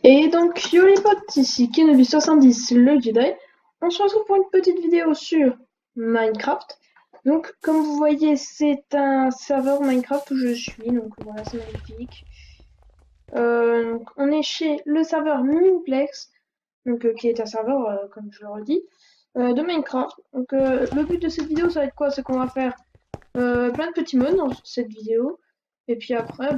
Et donc, yo les potes, ici Kenobi70, le Jedi. On se retrouve pour une petite vidéo sur Minecraft. Donc, comme vous voyez, c'est un serveur Minecraft où je suis, donc voilà, c'est magnifique. Donc, on est chez le serveur Minplex, donc, qui est un serveur, comme je le redis, de Minecraft. Donc, le but de cette vidéo, ça va être quoi? C'est qu'on va faire plein de petits modes dans cette vidéo. Et puis après,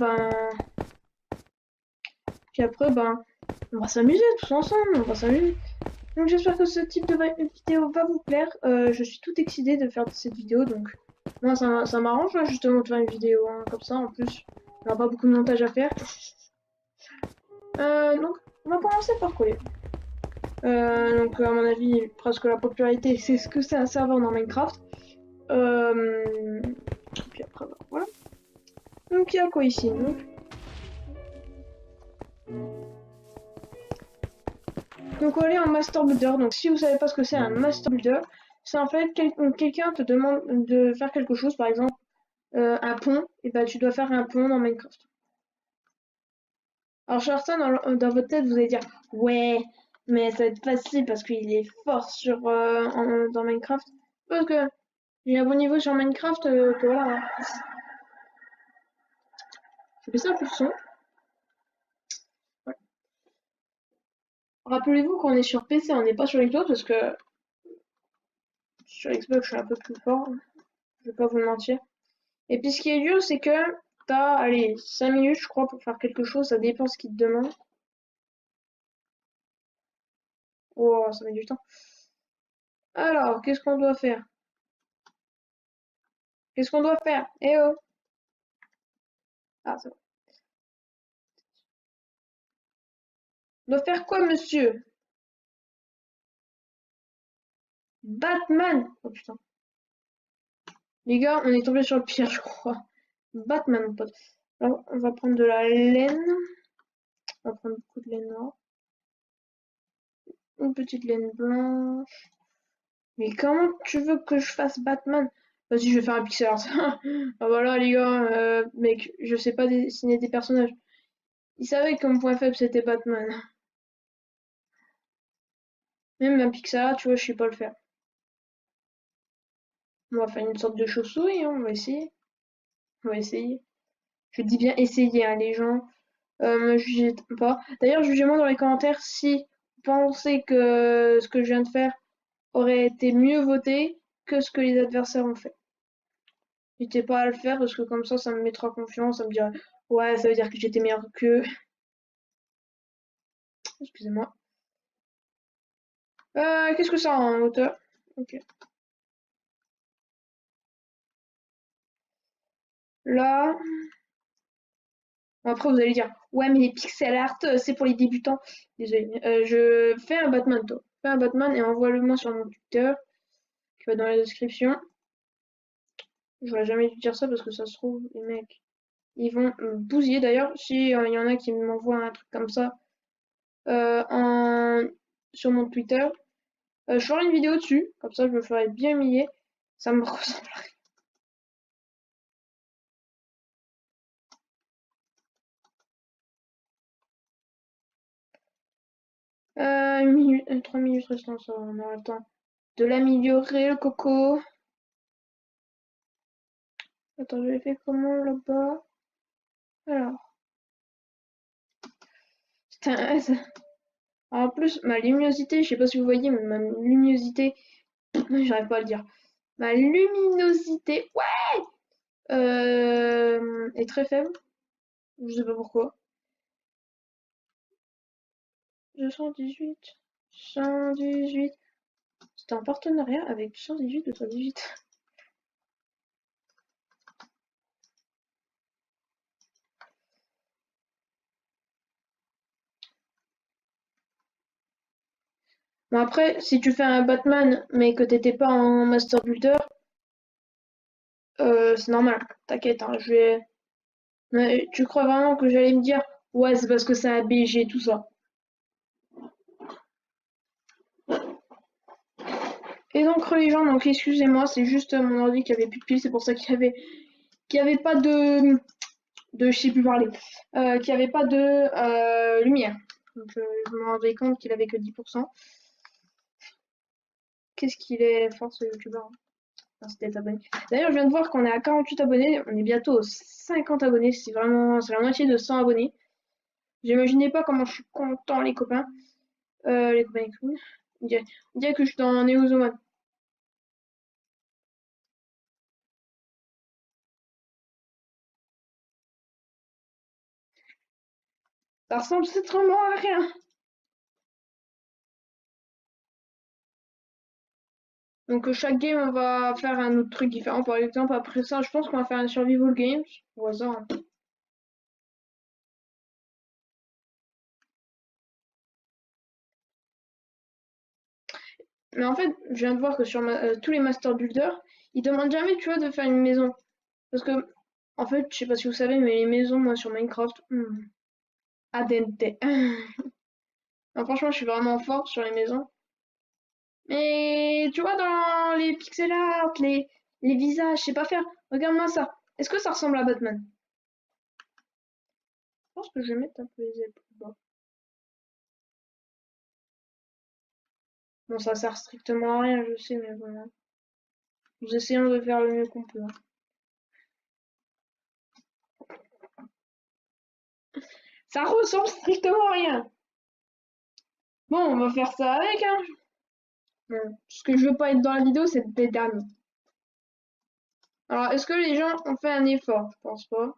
on va s'amuser tous ensemble, on va s'amuser. Donc j'espère que ce type de vidéo va vous plaire. Je suis tout excitée de faire cette vidéo, donc moi ça m'arrange hein, justement de faire une vidéo hein, comme ça. En plus, il n'y aura pas beaucoup de montage à faire. Donc on va commencer par coller. Donc à mon avis, presque la popularité, c'est ce que c'est un serveur dans Minecraft. Puis après, voilà. Donc il y a quoi ici donc on va aller en Master Builder. Donc si vous savez pas ce que c'est un Master Builder, c'est en fait quelqu'un te demande de faire quelque chose, par exemple un pont, et bah tu dois faire un pont dans Minecraft. Alors certains dans votre tête vous allez dire ouais mais ça va être facile parce qu'il est fort sur dans Minecraft. Parce que j'ai un bon niveau sur Minecraft que voilà. Hein. Je fais ça pour le son. Ouais. Rappelez-vous qu'on est sur PC, on n'est pas sur Xbox parce que sur Xbox je suis un peu plus fort, je vais pas vous le mentir. Et puis ce qui est dur, c'est que t'as, allez, 5 minutes, je crois, pour faire quelque chose, ça dépend ce qu'il te demande. Oh, ça met du temps. Alors, qu'est-ce qu'on doit faire? Qu'est-ce qu'on doit faire? Eh oh! Ah, c'est bon. On doit faire quoi, monsieur? Batman! Oh putain. Les gars, on est tombé sur le pire, je crois. Batman, mon pote. Alors, on va prendre de la laine. On va prendre beaucoup de laine noire. Une petite laine blanche. Mais comment tu veux que je fasse Batman? Vas-y, je vais faire un pixel art. Ah voilà, les gars, mec, je sais pas dessiner des personnages. Il savait que mon point faible c'était Batman. Même un pixel art, tu vois, je sais pas le faire. On va faire une sorte de chauve-souris, hein, on va essayer. On va essayer. Je dis bien essayer, hein, les gens. Me jugez pas. D'ailleurs, jugez-moi dans les commentaires si vous pensez que ce que je viens de faire aurait été mieux voté que ce que les adversaires ont fait. N'hésitez pas à le faire parce que comme ça me mettra confiance, ça me dira ouais, ça veut dire que j'étais meilleur qu'eux. Excusez-moi. Qu'est-ce que ça a en hauteur? Ok. Là. Après, vous allez dire ouais, mais les pixel art, c'est pour les débutants. Désolé. Je fais un Batman, toi. Fais un Batman et envoie-le-moi sur mon Twitter qui va dans la description. J'aurais jamais dû dire ça parce que ça se trouve, les mecs, ils vont me bousiller. D'ailleurs, si y en a qui m'envoient un truc comme ça sur mon Twitter, je ferai une vidéo dessus. Comme ça, je me ferai bien humilier. Ça me ressemble. 3 minutes restantes, ça, on aura le temps de l'améliorer, le coco. Attends, je l'ai fait comment là-bas? Alors. Putain, en plus, ma luminosité, je sais pas si vous voyez, mais ma luminosité, j'arrive pas à le dire. Ma luminosité, ouais, est très faible. Je sais pas pourquoi. 218, 118. C'était en partenariat avec 118 ou 118. Bon après, si tu fais un Batman mais que t'étais pas en Master Builder, c'est normal. T'inquiète, hein, je vais. Mais tu crois vraiment que j'allais me dire ouais c'est parce que c'est un BG tout ça. Et donc les gens, donc excusez-moi, c'est juste mon ordi qui avait plus de piles, c'est pour ça qu'il y avait pas de je sais plus parler, qu'il y avait pas de lumière. Donc je me rendais compte qu'il avait que 10%. Qu'est-ce qu'il est fort ce youtubeur, hein. Merci d'être abonné. D'ailleurs, je viens de voir qu'on est à 48 abonnés, on est bientôt aux 50 abonnés, c'est la moitié de 100 abonnés. J'imaginais pas comment je suis content les copains. Les copains et tout. On dirait que je suis dans Neozomon. Ça ressemble strictement à rien. Donc chaque game on va faire un autre truc différent. Par exemple après ça je pense qu'on va faire un survival games au hasard, hein. Mais en fait je viens de voir que sur tous les master builders ils demandent jamais tu vois de faire une maison. Parce que en fait je sais pas si vous savez mais les maisons moi sur Minecraft ADNT. Non, franchement je suis vraiment fort sur les maisons. Mais tu vois dans les pixel art, les visages, je sais pas faire. Regarde-moi ça. Est-ce que ça ressemble à Batman? Je pense que je vais mettre un peu les ailes plus bas. Bon, ça sert strictement à rien, je sais, mais voilà. Nous essayons de faire le mieux qu'on peut, hein. Ça ressemble strictement à rien. Bon, on va faire ça avec, hein. Bon, ce que je veux pas être dans la vidéo, c'est des dames. Alors, est-ce que les gens ont fait un effort? Je pense pas.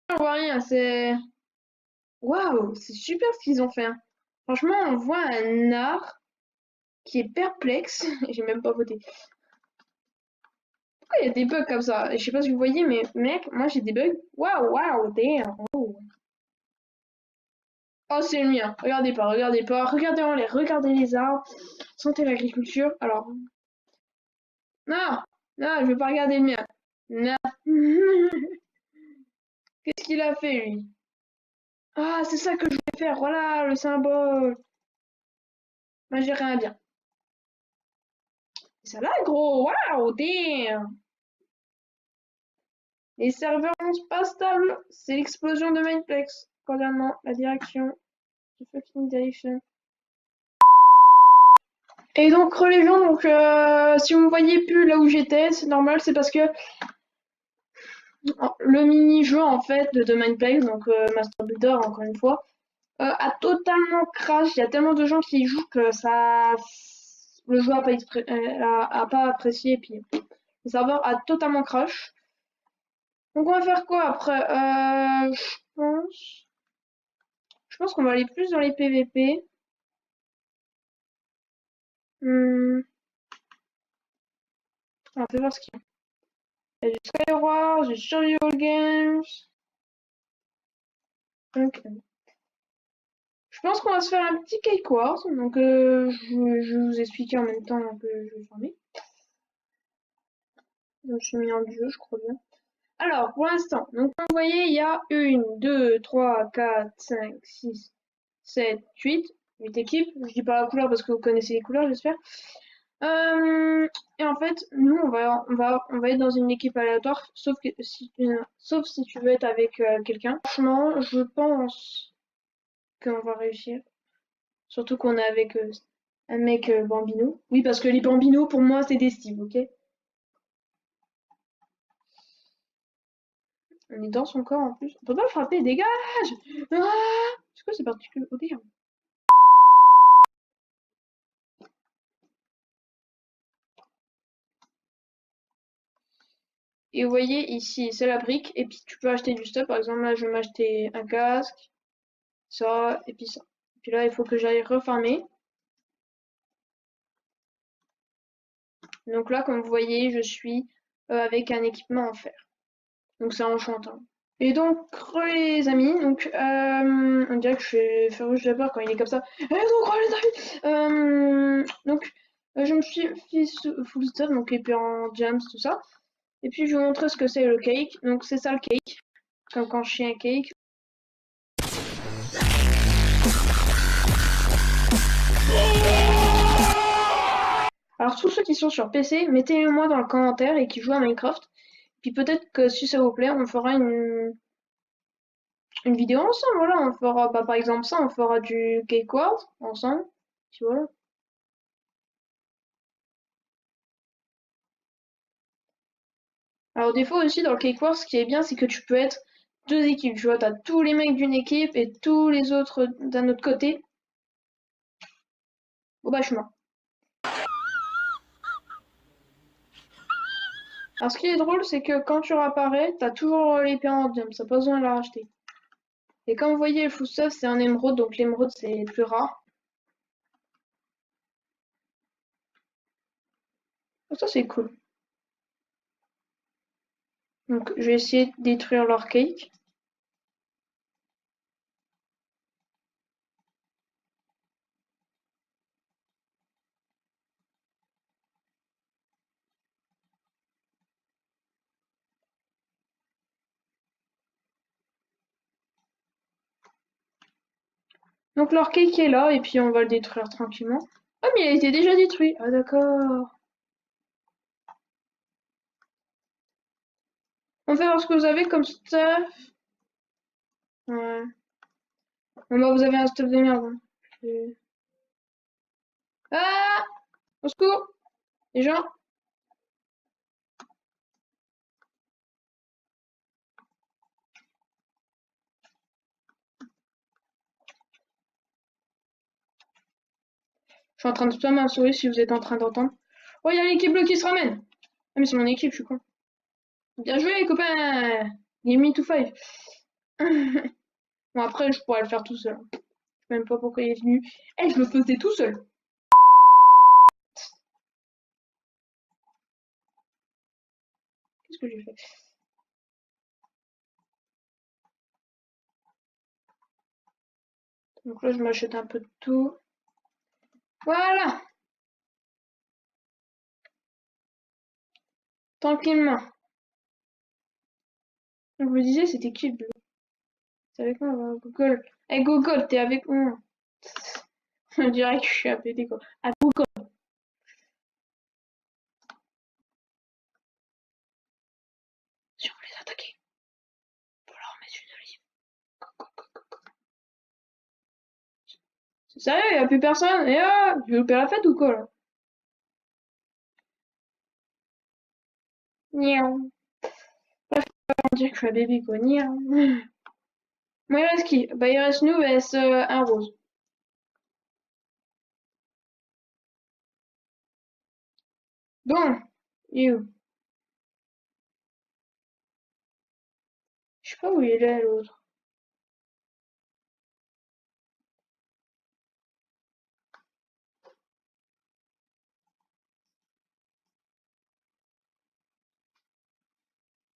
On voit rien, c'est... Waouh, c'est super ce qu'ils ont fait, hein. Franchement, on voit un art qui est perplexe. J'ai même pas voté. Pourquoi il y a des bugs comme ça? Je sais pas si vous voyez, mais mec, moi j'ai des bugs. Waouh, waouh, damn. Oh, oh c'est le mien. Regardez pas, regardez pas. Regardez en l'air, regardez les arbres. Sentez l'agriculture. Alors, non, non, je vais pas regarder le mien. Non. Qu'est-ce qu'il a fait, lui? Ah, c'est ça que je voulais faire. Voilà, le symbole. Moi, j'ai rien à dire. Ça là, gros. Waouh, damn. Les serveurs sont pas stables. C'est l'explosion de Mineplex. Concernant la direction du fucking direction. Et donc les gens, donc si vous me voyez plus là où j'étais, c'est normal, c'est parce que le mini-jeu en fait de Mineplex, donc Master Builder encore une fois, a totalement crash. Il y a tellement de gens qui y jouent que ça, le jeu a pas apprécié et puis le serveur a totalement crash. Donc on va faire quoi après? Je pense qu'on va aller plus dans les PVP. On va voir ce qu'il y a. Il y a du Skywars, du Survival Games. Donc, je pense qu'on va se faire un petit cake wars. Donc, je vais vous expliquer en même temps que je vais fermer. Donc, je suis mis en jeu, je crois bien. Alors, pour l'instant, donc, comme vous voyez, il y a 1, 2, 3, 4, 5, 6, 7, 8 équipes. Je dis pas la couleur parce que vous connaissez les couleurs, j'espère. Et en fait, nous, on va être dans une équipe aléatoire, sauf si tu veux être avec quelqu'un. Franchement, je pense qu'on va réussir. Surtout qu'on est avec un mec bambino. Oui, parce que les bambinos, pour moi, c'est des Steve, ok? On est dans son corps en plus. On peut pas le frapper, dégage! Ah, c'est quoi ces particules OD? Et vous voyez ici, c'est la brique. Et puis tu peux acheter du stuff. Par exemple, là, je vais m'acheter un casque, ça, et puis ça. Et puis là, il faut que j'aille refarmer. Donc là, comme vous voyez, je suis avec un équipement en fer. Donc c'est enchantant. Et donc, les amis, donc, on dirait que je suis farouche de peur quand il est comme ça. Et donc, les amis, donc, je me suis fait full stuff, donc épée en jams, tout ça. Et puis, je vais vous montrer ce que c'est le cake. Donc, c'est ça le cake, comme quand je suis un cake. Alors tous ceux qui sont sur PC, mettez-le moi dans le commentaire et qui jouent à Minecraft. Puis peut-être que si ça vous plaît, on fera une vidéo ensemble, voilà. On fera, bah, par exemple ça, on fera du Cake Wars ensemble. Tu vois. Alors des fois aussi dans le Cake Wars, ce qui est bien, c'est que tu peux être deux équipes. Tu vois, t'as tous les mecs d'une équipe et tous les autres d'un autre côté. Bon bah je suis mort. Alors ce qui est drôle, c'est que quand tu réapparais, t'as toujours l'épée en diamant, t'as pas besoin de la racheter. Et comme vous voyez, le full stuff c'est un émeraude, donc l'émeraude c'est plus rare. Donc ça c'est cool. Donc je vais essayer de détruire leur cake. Donc leur cake est là et puis on va le détruire tranquillement. Ah mais il a été déjà détruit. Ah d'accord. On fait voir ce que vous avez comme stuff. Ouais. Bon bah vous avez un stuff de merde. Hein. Ah! Au secours! Les gens! Je suis en train de spammer ma souris si vous êtes en train d'entendre. Oh, il y a l'équipe bleue qui se ramène! Ah mais c'est mon équipe, je suis con. Bien joué les copains! Give me to five. Bon après je pourrais le faire tout seul. Je sais même pas pourquoi il est venu. Eh, je le faisais tout seul. Qu'est-ce que j'ai fait? Donc là je m'achète un peu de tout. Voilà! Tranquillement. Donc je me disais c'était qui le bleu? C'est avec moi, Google. Eh Google, t'es avec moi. On dirait que je suis APT quoi. Ah Google. Si on veut les attaquer, faut leur mettre une olive. C'est sérieux, y a plus personne? Et ah, je vais louper la fête ou quoi là? Niaou. On dirait que je suis un bébé quoi. Niaou. Bon, il reste qui? Bah il reste nous, vs un rose. Bon, you. Je sais pas où il est là l'autre.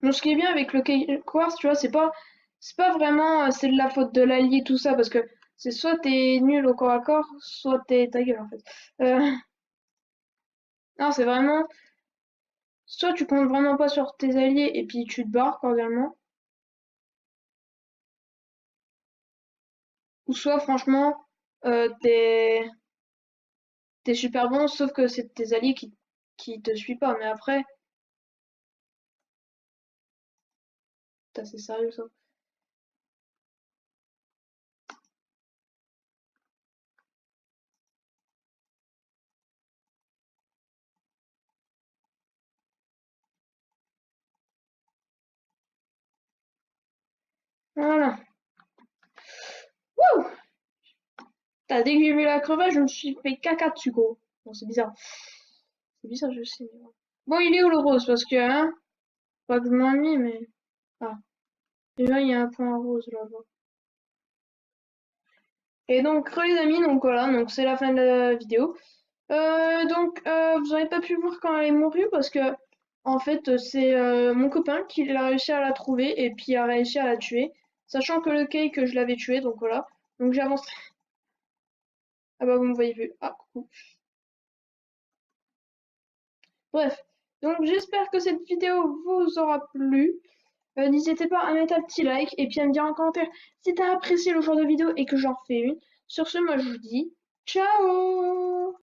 Donc ce qui est bien avec le quartz, tu vois, c'est pas vraiment c'est de la faute de l'allié tout ça parce que c'est soit t'es nul au corps à corps, soit t'es ta gueule en fait. Euh, non, c'est vraiment soit tu comptes vraiment pas sur tes alliés et puis tu te barres cordialement, ou soit franchement t'es super bon, sauf que c'est tes alliés qui te suivent pas. Mais après, c'est sérieux ça. Voilà. Wouh! Dès que j'ai vu la crevette, je me suis fait caca dessus gros. Bon, c'est bizarre. C'est bizarre, je sais. Mais bon. Bon, il est où le rose? Parce que, hein, pas que je m'ennuie, mais... Ah, déjà, il y a un point rose là-bas. Et donc, les amis, donc voilà, donc c'est la fin de la vidéo. Vous n'avez pas pu voir quand elle est morue parce que, en fait, c'est mon copain qui a réussi à la trouver et puis a réussi à la tuer. Sachant que le cake, je l'avais tué, donc voilà. Donc j'avance. Ah bah, vous me voyez plus. Ah, coucou. Bref. Donc j'espère que cette vidéo vous aura plu. N'hésitez pas à mettre un petit like et puis à me dire en commentaire si t'as apprécié le genre de vidéo et que j'en refais une. Sur ce, moi je vous dis ciao!